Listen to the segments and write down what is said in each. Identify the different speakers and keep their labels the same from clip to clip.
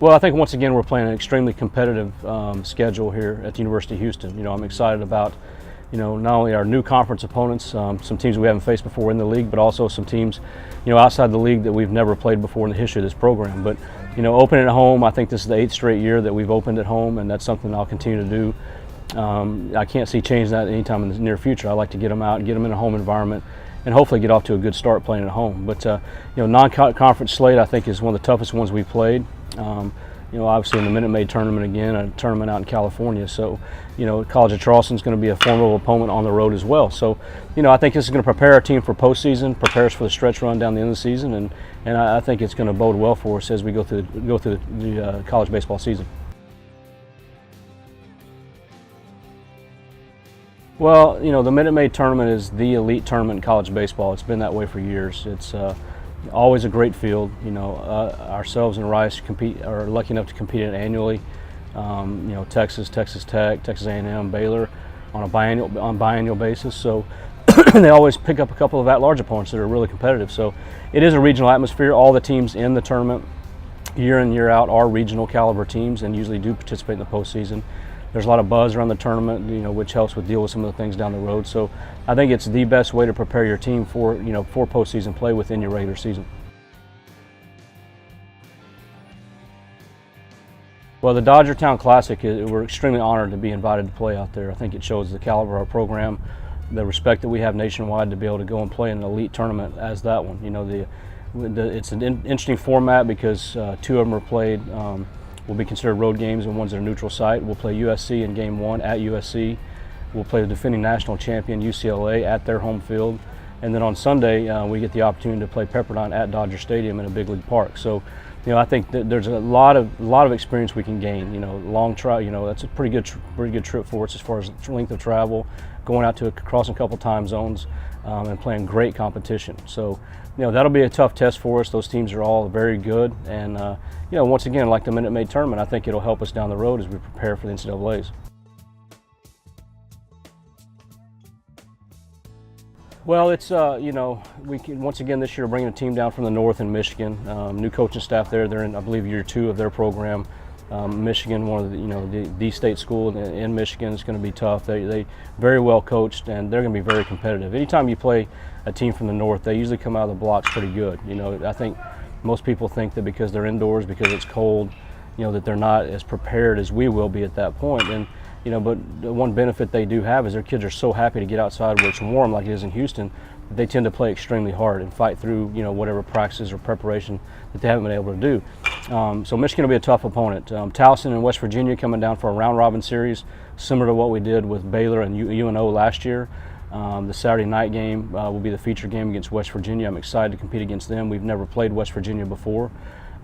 Speaker 1: Well, I think once again we're playing an extremely competitive schedule here at the University of Houston. You know, I'm excited about, you know, not only our new conference opponents, some teams we haven't faced before in the league, but also some teams, you know, outside the league that we've never played before in the history of this program. But, you know, opening at home, I think this is the 8th straight year that we've opened at home, and that's something I'll continue to do. I can't see changing that anytime in the near future. I like to get them out and get them in a home environment, and hopefully get off to a good start playing at home. But you know, non-conference slate I think is one of the toughest ones we've played. You know, obviously in the Minute Maid tournament again, a tournament out in California. So, you know, College of Charleston is going to be a formidable opponent on the road as well. So, you know, I think this is going to prepare our team for postseason, prepare us for the stretch run down the end of the season, and I think it's going to bode well for us as we go through the college baseball season. Well, you know, the Minute Maid tournament is the elite tournament in college baseball. It's been that way for years. It's always a great field. You know, ourselves and Rice are lucky enough to compete in it annually. You know, Texas, Texas Tech, Texas A&M, Baylor on a biannual basis. So they always pick up a couple of at-large opponents that are really competitive. So it is a regional atmosphere. All the teams in the tournament, year in, year out, are regional caliber teams and usually do participate in the postseason. There's a lot of buzz around the tournament, you know, which helps deal with some of the things down the road. So I think it's the best way to prepare your team for, you know, for postseason play within your regular season. Well, the Dodgertown Classic, we're extremely honored to be invited to play out there. I think it shows the caliber of our program, the respect that we have nationwide to be able to go and play in an elite tournament as that one. You know, it's an interesting format because 2 of them are played. Will be considered road games and one's at a neutral site. We'll play USC in game 1 at USC. We'll play the defending national champion UCLA at their home field. And then on Sunday, we get the opportunity to play Pepperdine at Dodger Stadium in a big league park. So, you know, I think that there's a lot of experience we can gain. You know, long try. You know, that's a pretty good trip for us as far as length of travel, going out to crossing a couple time zones, and playing great competition. So, you know, that'll be a tough test for us. Those teams are all very good, and you know, once again, like the Minute Maid tournament, I think it'll help us down the road as we prepare for the NCAA's. Well, it's you know, we can, once again this year bringing a team down from the north in Michigan. New coaching staff there. They're in, I believe, year 2 of their program. Michigan, one of the, you know, the state school in Michigan, is going to be tough. They very well coached, and they're going to be very competitive. Anytime you play a team from the north, they usually come out of the blocks pretty good. You know, I think most people think that because they're indoors, because it's cold, you know, that they're not as prepared as we will be at that point. And you know, but the one benefit they do have is their kids are so happy to get outside where it's warm, like it is in Houston, that they tend to play extremely hard and fight through, you know, whatever practices or preparation that they haven't been able to do. So Michigan will be a tough opponent. Towson and West Virginia coming down for a round-robin series, similar to what we did with Baylor and UNO last year. The Saturday night game will be the feature game against West Virginia. I'm excited to compete against them. We've never played West Virginia before.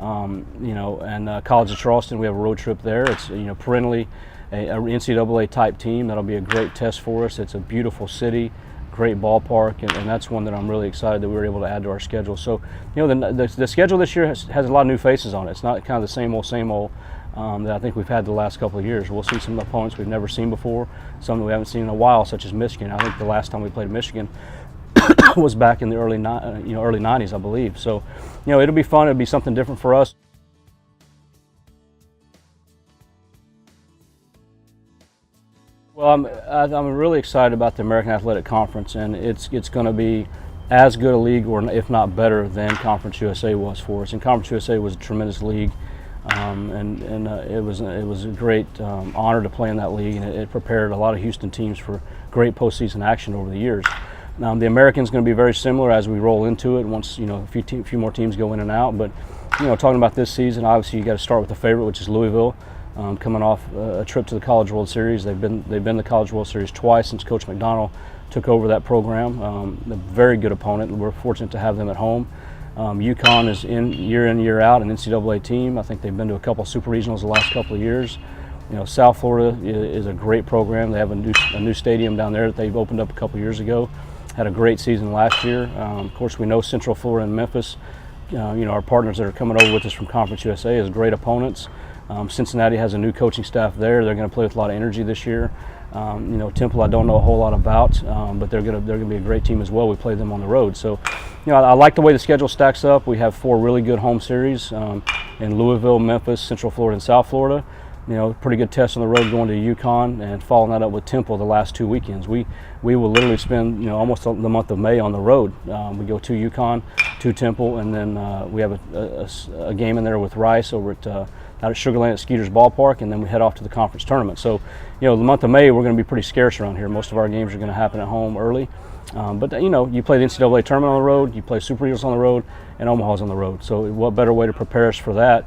Speaker 1: You know, and College of Charleston, we have a road trip there. It's, you know, perennially a NCAA type team. That'll be a great test for us. It's a beautiful city, great ballpark, and that's one that I'm really excited that we were able to add to our schedule. So, you know, the schedule this year has a lot of new faces on it. It's not kind of the same old that I think we've had the last couple of years. We'll see some opponents we've never seen before, some that we haven't seen in a while, such as Michigan. I think the last time we played Michigan was back in the early 90s, I believe. So, you know, it'll be fun. It'll be something different for us. Well, I'm really excited about the American Athletic Conference, and it's going to be as good a league, or if not better, than Conference USA was for us. And Conference USA was a tremendous league, and it was a great honor to play in that league, and it prepared a lot of Houston teams for great postseason action over the years. The American's going to be very similar as we roll into it. Once, you know, a few more teams go in and out, but you know, talking about this season, obviously you got to start with the favorite, which is Louisville. Coming off a trip to the College World Series. They've been the College World Series twice since Coach McDonald took over that program. A very good opponent. We're fortunate to have them at home. UConn is in, year out, an NCAA team. I think they've been to a couple super regionals the last couple of years. You know, South Florida is a great program. They have a new stadium down there that they've opened up a couple years ago. Had a great season last year. Of course, we know Central Florida and Memphis. You know, our partners that are coming over with us from Conference USA is great opponents. Cincinnati has a new coaching staff there. They're going to play with a lot of energy this year. Temple I don't know a whole lot about, but they're gonna be a great team as well. We play them on the road, so I like the way the schedule stacks up. We have 4 really good home series in Louisville, Memphis, Central Florida, and South Florida. Pretty good test on the road going to UConn and following that up with Temple the last 2 weekends. We will literally spend almost the month of May on the road. We go to UConn, to Temple, and then we have a game in there with Rice over at out at Sugar Land at Skeeter's Ballpark, and then we head off to the conference tournament. So, the month of May we're going to be pretty scarce around here. Most of our games are going to happen at home early. But you play the NCAA tournament on the road, you play Super Eagles on the road, and Omaha's on the road. So what better way to prepare us for that,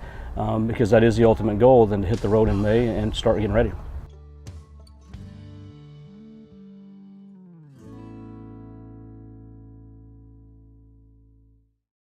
Speaker 1: because that is the ultimate goal, than to hit the road in May and start getting ready.